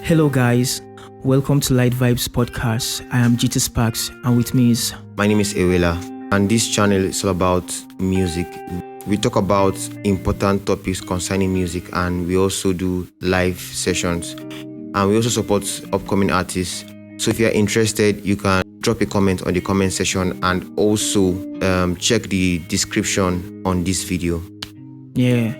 Hello guys, welcome to Light Vibez podcast. I am GT Sparks and with me is... My name is Ewela and this channel is all about music. We talk about important topics concerning music and we also do live sessions. And we also support upcoming artists. So if you are interested, you can drop a comment on the comment section and also check the description on this video. Yeah,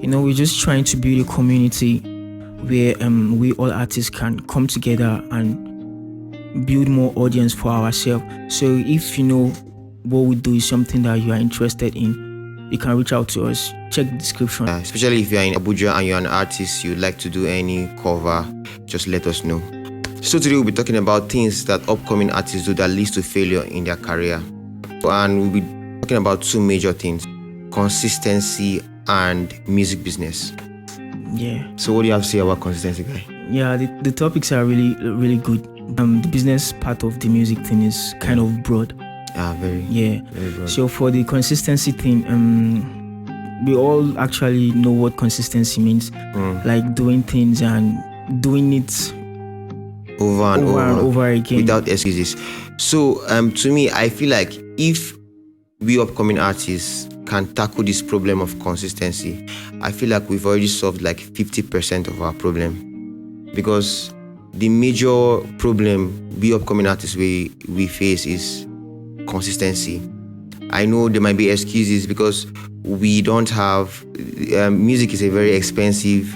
we're just trying to build a community where we all artists can come together and build more audience for ourselves. So if you know what we do is something that you are interested in, you can reach out to us. Check the description. Especially if you are in Abuja and you're an artist, you'd like to do any cover, just let us know. So today we'll be talking about things that upcoming artists do that leads to failure in their career. And we'll be talking about two major things: consistency and music business. Yeah. So what do you have to say about consistency, guy? Yeah, the topics are really good. The business part of the music thing is kind of broad. Very broad. So for the consistency thing, we all actually know what consistency means. Like doing things and doing it over and over again without excuses. So to me, I feel like if we upcoming artists can tackle this problem of consistency, I feel like we've already solved like 50% of our problem. Because the major problem we upcoming artists we face is consistency. I know there might be excuses because we don't have music is a very expensive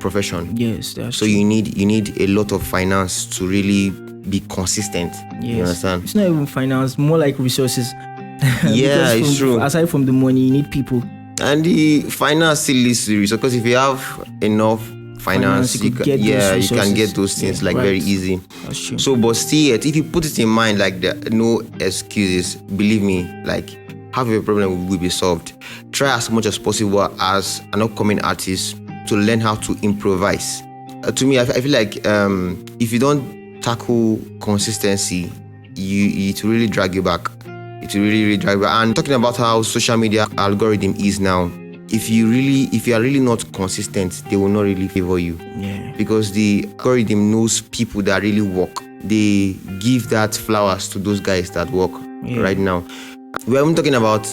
profession. Yes, that's so true. you need a lot of finance to really be consistent. Yes. You understand? It's not even finance, more like resources. Yeah, it's true. Aside from the money, you need people. And the finance still leads to resources, because if you have enough finance, you can get those things very easy. That's true. So, but still, if you put it in mind, like no excuses, believe me, like half of your problem will be solved. Try as much as possible as an upcoming artist to learn how to improvise. To me, I feel like if you don't tackle consistency, it will really drag you back. It will really drag you back. And talking about how social media algorithm is now, if you are really not consistent, they will not really favor you. Yeah. Because the algorithm knows people that really work. They give that flowers to those guys that work right now. We're even talking about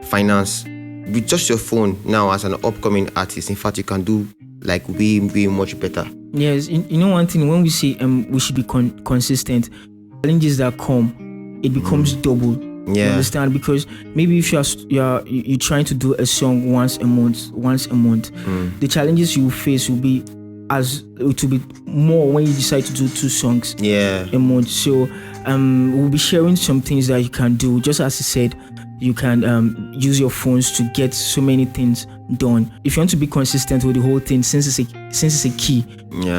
finance. With just your phone now as an upcoming artist, in fact, you can do like way much better. Yes, you know one thing, when we say we should be consistent, challenges that come, it becomes double. Yeah. You understand? Because maybe if you're trying to do a song once a month, the challenges you face will be more when you decide to do 2 songs a month. So we'll be sharing some things that you can do. Just as I said, you can use your phones to get so many things done. If you want to be consistent with the whole thing, since it's a key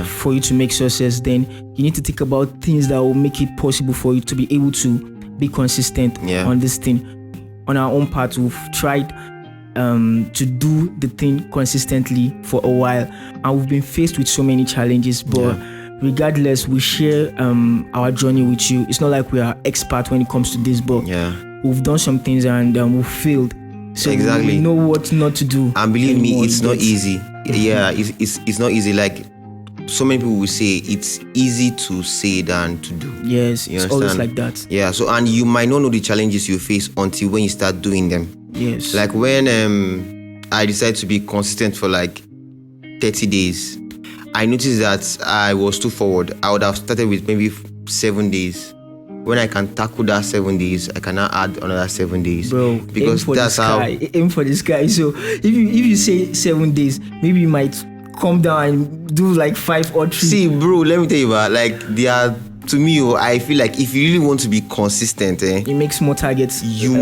for you to make success, then you need to think about things that will make it possible for you to be able to be consistent on this thing. On our own part, we've tried to do the thing consistently for a while, and we've been faced with so many challenges, but regardless, we share our journey with you. It's not like we are expert when it comes to this, but we've done some things and we've failed, so we know what not to do. And believe me, it's not easy. It's not easy. Like so many people will say, it's easy to say than to do. Yes, it's always like that. Yeah. So, and you might not know the challenges you face until when you start doing them. Yes. Like when I decided to be consistent for like 30 days, I noticed that I was too forward. I would have started with maybe 7 days. When I can tackle that 7 days, I can now add another 7 days. Bro, because that's how. Aim for the sky. So if you say 7 days, maybe you might come down and do like 5 or 3. See, bro, let me tell you about to me, I feel like if you really want to be consistent, you make small targets. You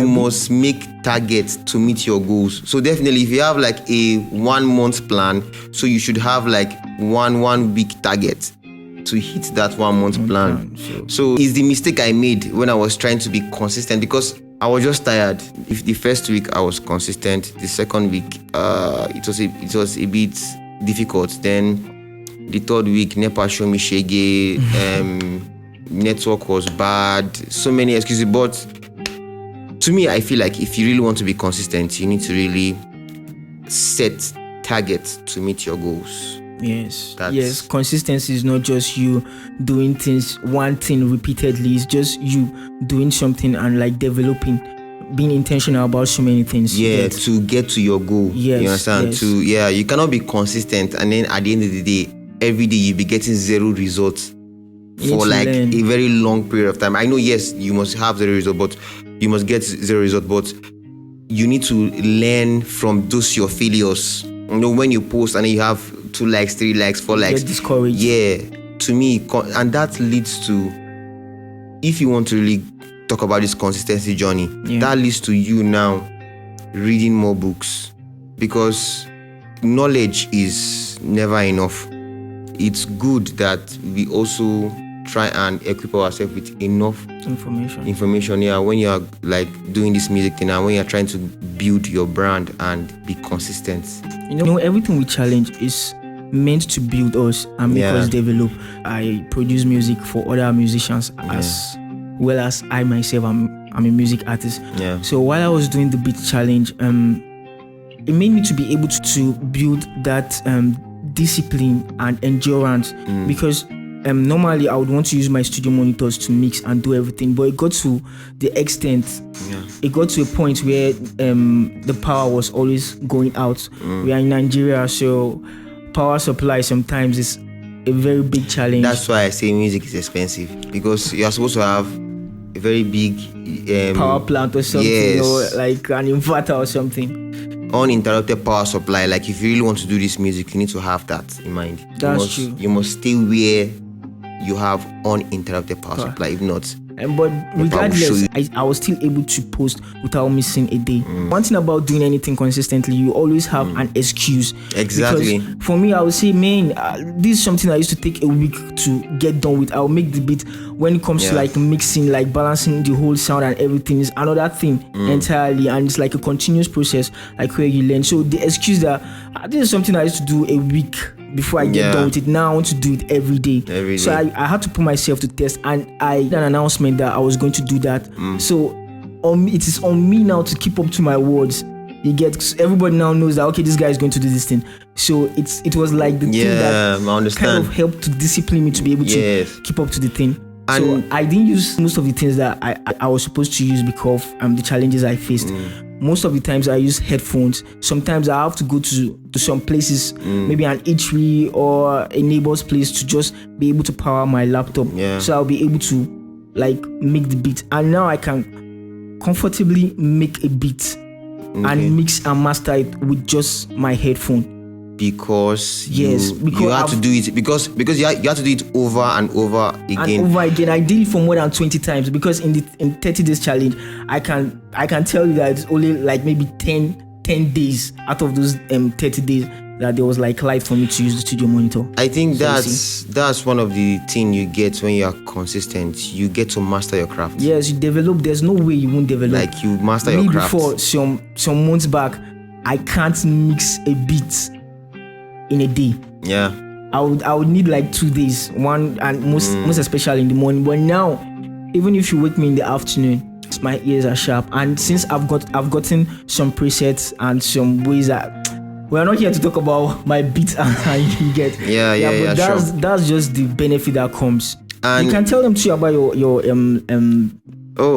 must make targets to meet your goals. So definitely, if you have like a 1 month plan, so you should have like one week target to hit that 1 month plan. So it's the mistake I made when I was trying to be consistent, because I was just tired. If the first week I was consistent, the second week it was a bit difficult. Then the third week, NEPA showed me shege, network was bad, so many excuses. But to me, I feel like if you really want to be consistent, you need to really set targets to meet your goals. Yes. Consistency is not just you doing one thing repeatedly. It's just you doing something and like developing, being intentional about so many things. Yeah, to get to your goal. Yes, you understand? yes. You cannot be consistent and then at the end of the day, every day you be getting zero results for like a very long period of time. I know, yes, you must have zero result, but you must get zero result, but you need to learn from those your failures. You know, when you post and you have 2 likes, 3 likes, 4 likes, get discouraged. Yeah, to me, and that leads to, if you want to really talk about this consistency journey, that leads to you now reading more books, because knowledge is never enough. It's good that we also try and equip ourselves with enough information. Yeah, when you're like doing this music thing and when you're trying to build your brand and be consistent. You know, everything we challenge is meant to build us and make us develop. I produce music for other musicians as well as I myself. I'm a music artist. Yeah. So while I was doing the beat challenge, it made me to be able to build that discipline and endurance, because normally I would want to use my studio monitors to mix and do everything, but it got to the extent, it got to a point where the power was always going out. We are in Nigeria, so power supply sometimes is a very big challenge. That's why I say music is expensive, because you're supposed to have a very big power plant or something, or like an inverter or something. Uninterrupted power supply. Like if you really want to do this music, you need to have that in mind. That's true. You must stay where you have uninterrupted power supply. If not, but regardless, I was still able to post without missing a day. One thing about doing anything consistently, you always have an excuse. Exactly. Because for me, I would say, man, this is something I used to take a week to get done with. I'll make the beat. When it comes to like mixing, like balancing the whole sound and everything is another thing entirely, and it's like a continuous process, like where you learn. So the excuse that this is something I used to do a week before I get done with it, now I want to do it every day. So I had to put myself to test, and I did an announcement that I was going to do that. So it is on me now to keep up to my words. Everybody now knows that okay, this guy is going to do this thing. So it was like the thing that kind of helped to discipline me to be able to keep up to the thing. So I didn't use most of the things that I was supposed to use because the challenges I faced. Most of the times I use headphones. Sometimes I have to go to some places, maybe an eatery or a neighbor's place, to just be able to power my laptop. So I'll be able to like make the beat. And now I can comfortably make a beat and mix and master it with just my headphone. Because you have to do it because you have to do it over and over again. And over again. I did it for more than 20 times, because in 30 days challenge, I can tell you that it's only like maybe 10 days out of those 30 days that there was like light for me to use the studio monitor. I think that's one of the things you get when you are consistent. You get to master your craft. Yes, you develop. There's no way you won't develop. Like you master your craft. Before some months back, I can't mix a beat in a day. I would need like 2 days, one, and most especially in the morning. But now, even if you wake me in the afternoon, my ears are sharp. And since I've gotten some presets and some ways that we're not here to talk about my beats and you get but that's just the benefit that comes. And you can tell them too about your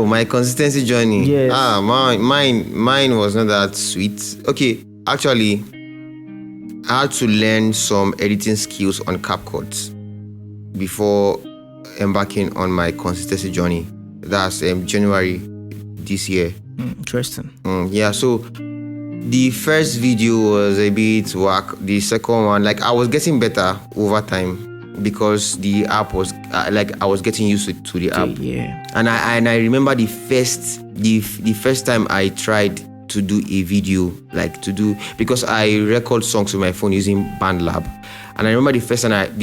my consistency journey. Yes. Mine was not that sweet. Okay, actually, I had to learn some editing skills on CapCut before embarking on my consistency journey. That's January this year. Interesting. So the first video was a bit whack. The second one, like I was getting better over time because the app was I was getting used to the app. Yeah. And I remember the first time I tried to do a video, because I record songs with my phone using BandLab, and I remember the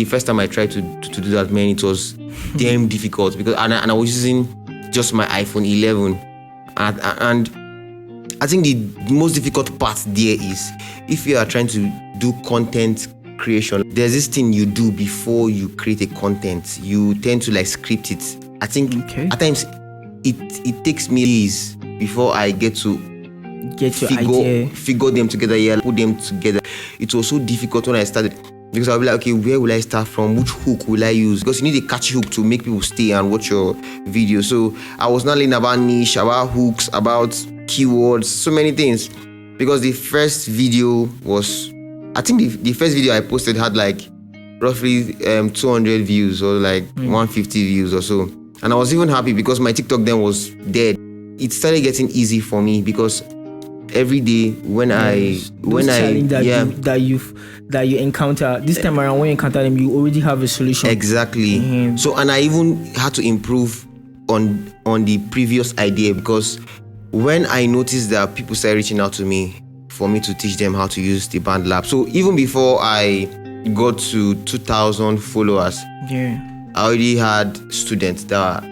first time I tried to do that, man, it was damn difficult because and I was using just my iPhone 11, and I think the most difficult part there is if you are trying to do content creation. There's this thing you do before you create a content. You tend to script it. I think at times it takes me days before I get to figure them together, put them together. It was so difficult when I started. Because I'll be like, okay, where will I start from? Which hook will I use? Because you need a catchy hook to make people stay and watch your video. So I was not learning about niche, about hooks, about keywords, so many things. Because the first video was, I think the first video I posted had like roughly 200 views or like 150 views or so. And I was even happy because my TikTok then was dead. It started getting easy for me because every day that you encounter this time around, when you encounter them, you already have a solution. Exactly. Mm-hmm. So, and I even had to improve on the previous idea, because when I noticed that people started reaching out to me for me to teach them how to use the Band Lab. So even before I got to 2,000 followers, I already had students that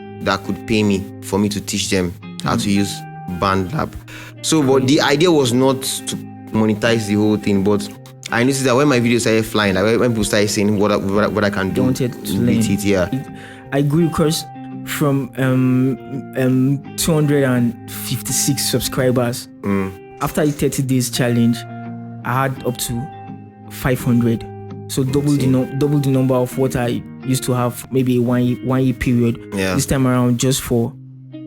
could pay me for me to teach them how to use Band Lab. So, but the idea was not to monetize the whole thing, but I noticed that when my videos started flying, like when people started saying what I can do with it, I agree, because from 256 subscribers, after the 30 days challenge, I had up to 500. So double the number of what I used to have maybe a one year period. This time around, just for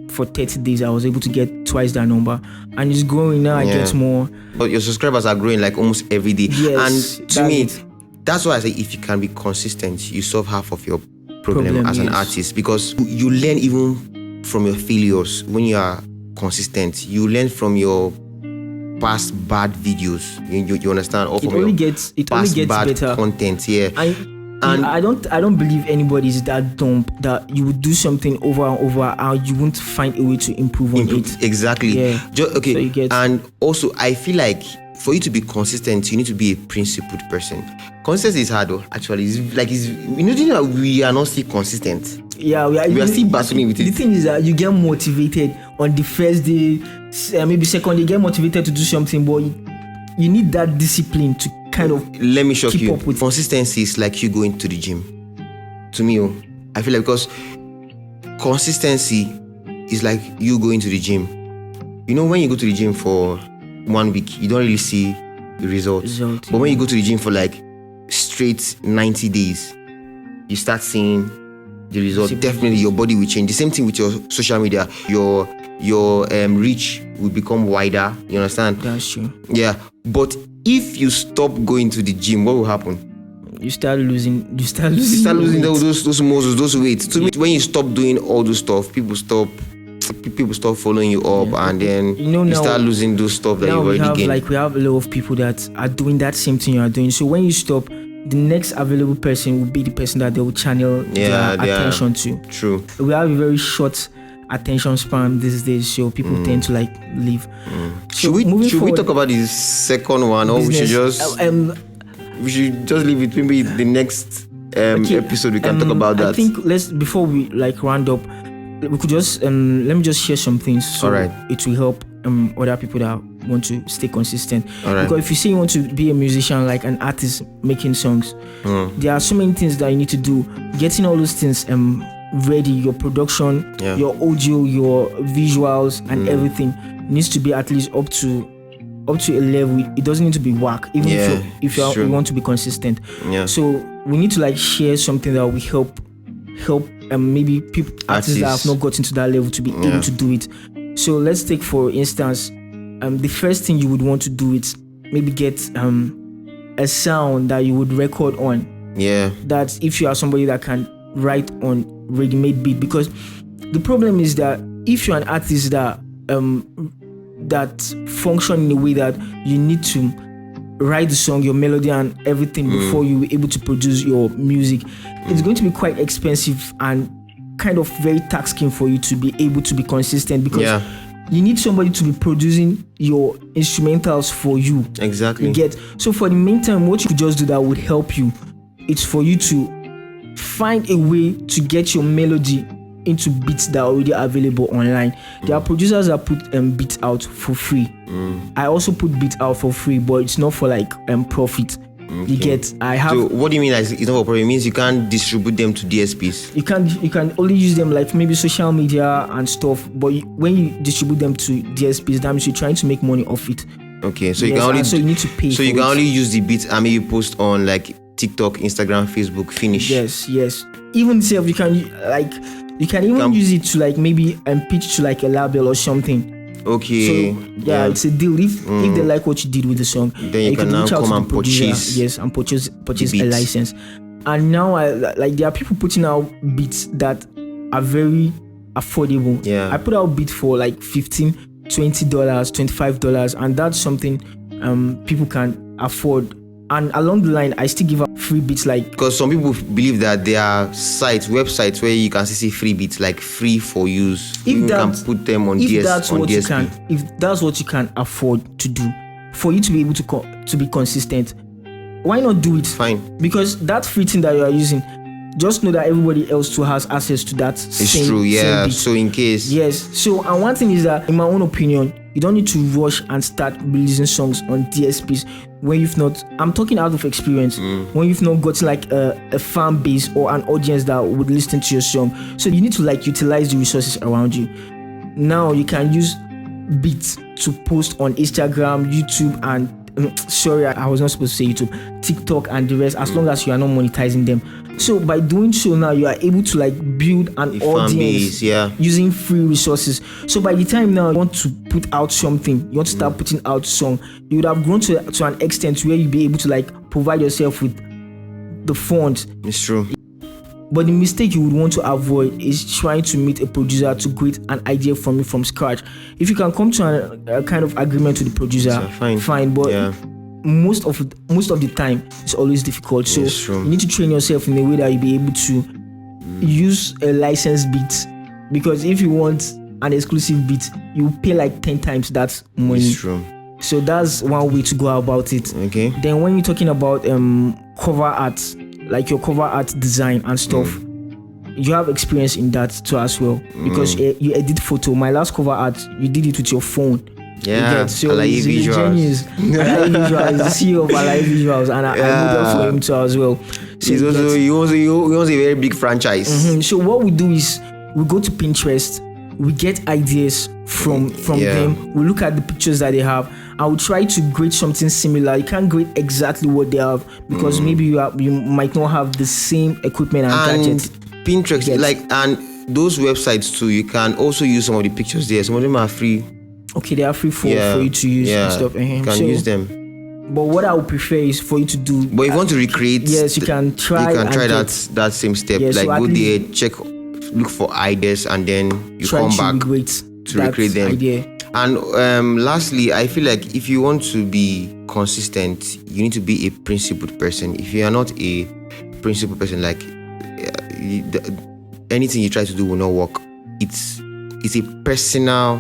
30 days, I was able to get twice that number, and it's growing now. I get more. But your subscribers are growing like almost every day. Yes, and to me, that's why I say if you can be consistent, you solve half of your problem as an artist, because you learn even from your failures. When you are consistent, you learn from your past bad videos. You understand? Or from it only gets bad better content. And I don't believe anybody is that dumb that you would do something over and over and you won't find a way to improve on it. Exactly. Okay. So and also, I feel like for you to be consistent, you need to be a principled person. Consistency is hard, though. Actually, we are not still consistent. We are still battling with it. The thing is that you get motivated on the first day, maybe second day, you get motivated to do something, but you need that discipline to kind of let me shock you. Consistency is like you going to the gym. To me, I feel like, because consistency is like you going to the gym. You know, when you go to the gym for 1 week, you don't really see the results. But when you go to the gym for like straight 90 days, you start seeing the result. Definitely your body will change. The same thing with your social media. Your reach will become wider. You understand? That's true. Yeah. But if you stop going to the gym, what will happen? You start losing those muscles, those weights. To me, when you stop doing all those stuff, people stop following you up, and then you start losing those stuff that you already gained. Like, we have a lot of people that are doing that same thing you are doing. So when you stop, the next available person will be the person that they will channel their attention to. True. We have a very short attention span these days, so people tend to like leave. So should we talk about the second one, or we should just leave it? Maybe the next episode we can talk about that. I think before we like round up, we could just let me just share some things, so it will help other people that want to stay consistent. Because if you say you want to be a musician, like an artist making songs, there are so many things that you need to do. Getting all those things ready, your production, your audio, your visuals, and everything needs to be at least up to a level. It doesn't need to be whack, even if you want to be consistent. So we need to like share something that will help maybe artists that have not gotten to that level to be able to do it. So let's take, for instance, the first thing you would want to do is maybe get a sound that you would record on. That if you are somebody that can write on ready-made beat, because the problem is that if you're an artist that function in a way that you need to write the song, your melody and everything before you're able to produce your music, it's going to be quite expensive and kind of very taxing for you to be able to be consistent, because you need somebody to be producing your instrumentals for you. Exactly. So for the meantime, what you could just do that would help you, it's for you to find a way to get your melody into beats that are already available online. There are producers that put beats out for free. I also put beats out for free, but it's not for like profit. So what do you mean it's not for profit? It means you can't distribute them to DSPs. You can only use them like maybe social media and stuff, but when you distribute them to DSPs, that means you're trying to make money off it. Okay, so you can only you need to pay. So you can only use the beats and maybe post on like TikTok, Instagram, Facebook, finish. Yes. Even self, you can even use it to like maybe pitch to like a label or something. Okay. So it's a deal. If they like what you did with the song, then you can now come and purchase. Yes, and purchase a license. And now there are people putting out beats that are very affordable. Yeah. I put out beat for like $15, $20, $25, and that's something people can afford. And along the line, I still give out free beats, like, because some people believe that there are websites where you can see free beats, like free for use. You can put them on DSP. If that's what you can afford to do, for you to be able to be consistent, why not do it? Fine. Because that free thing that you are using, just know that everybody else too has access to that. It's true, yeah. Same beat. So in case, yes. So, and one thing is that, in my own opinion, you don't need to rush and start releasing songs on DSPs when you've not, I'm talking out of experience, when you've not got like a fan base or an audience that would listen to your song. So you need to like utilize the resources around you. Now you can use beats to post on Instagram, YouTube, and sorry, I was not supposed to say YouTube, TikTok and the rest, as long as you are not monetizing them. So by doing so now, you are able to like build an audience using free resources. So by the time now you want to put out something, you want to start putting out song, you would have grown to an extent where you'll be able to like provide yourself with the funds. It's true. But the mistake you would want to avoid is trying to meet a producer to create an idea from you from scratch. If you can come to a kind of agreement with the producer, fine. But most of the time it's always difficult. So you need to train yourself in a way that you'll be able to use a licensed beat. Because if you want an exclusive beat, you pay like 10 times that money. It's true. So that's one way to go about it. Okay. Then when you're talking about cover art, like your cover art design and stuff, you have experience in that too as well, because you edit photo. My last cover art, you did it with your phone. So Light Vibez. Light Vibez is the CEO of Light Vibez, and I moved up for him too as well. So he owns a very big franchise. So what we do is we go to Pinterest, we get ideas from them, we look at the pictures that they have, and we try to grade something similar. You can't grade exactly what they have, because maybe you might not have the same equipment and gadgets. Pinterest, and those websites too, you can also use some of the pictures there. Some of them are free. Okay, they are free for you to use and stuff. You can use them. But what I would prefer is for you to do. But if you want to recreate, you can try. You can try that same step. So go there, check, look for ideas, and then you come back to recreate them. Idea. And lastly, I feel like if you want to be consistent, you need to be a principled person. If you are not a principled person, like anything you try to do will not work. It's a personal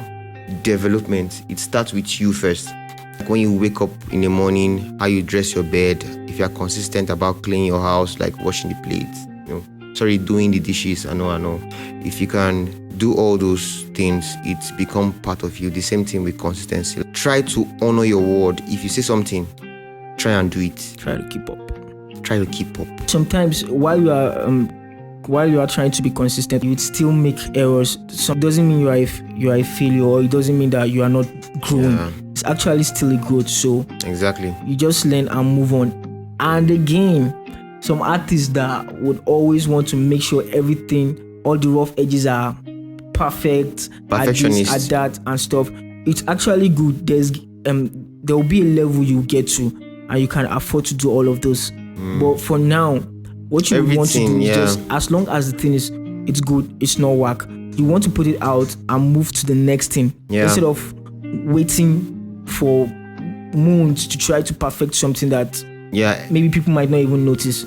development. It starts with you first. Like when you wake up in the morning, how you dress your bed, if you are consistent about cleaning your house, like washing the plates, doing the dishes, I know. If you can do all those things, it's become part of you. The same thing with consistency. Try to honor your word. If you say something, try and do it. Try to keep up. Sometimes while you are trying to be consistent, you would still make errors. So it doesn't mean you are a failure, or it doesn't mean that you are not growing. It's actually still a growth. So exactly, you just learn and move on. And again, some artists that would always want to make sure everything, all the rough edges are perfect, perfectionist, at that and stuff. It's actually good. There will be a level you get to, and you can afford to do all of those. But for now, what you want to do is just, as long as the thing it's good, it's not whack, you want to put it out and move to the next thing, instead of waiting for moons to try to perfect something that maybe people might not even notice.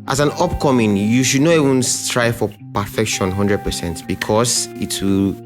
As an upcoming, you should not even strive for perfection 100%, because it will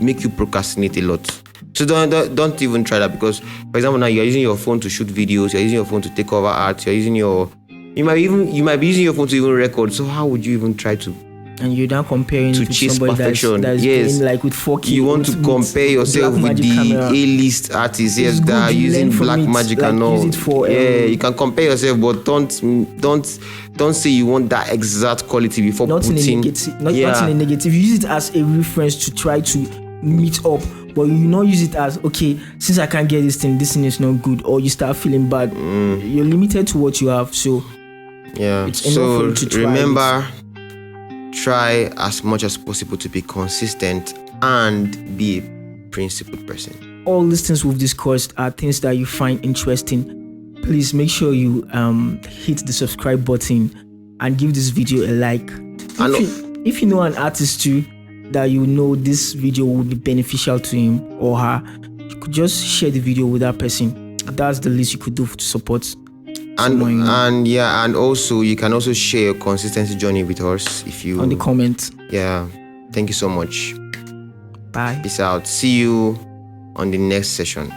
make you procrastinate a lot. So don't even try that, because for example, now you're using your phone to shoot videos, you're using your phone to take cover art, you might be using your phone to even record. So how would you even try to? And you're now comparing to with chase somebody perfection. that's doing like with 4K. You want to compare yourself with the A-list artists, that are using black magic and all. You can compare yourself, but don't say you want that exact quality before putting. Not in a negative. You use it as a reference to try to meet up, but you not use it as, okay, since I can't get this thing is not good, or you start feeling bad. You're limited to what you have. So Yeah. It's enough for you to try. Remember, try as much as possible to be consistent and be a principled person. All these things we've discussed are things that you find interesting. Please make sure you hit the subscribe button and give this video a like. If you know an artist too that you know this video would be beneficial to him or her, you could just share the video with that person. That's the least you could do to support someone. And also you can also share your consistency journey with us if you on the comment. Yeah. Thank you so much. Bye. Peace out. See you on the next session.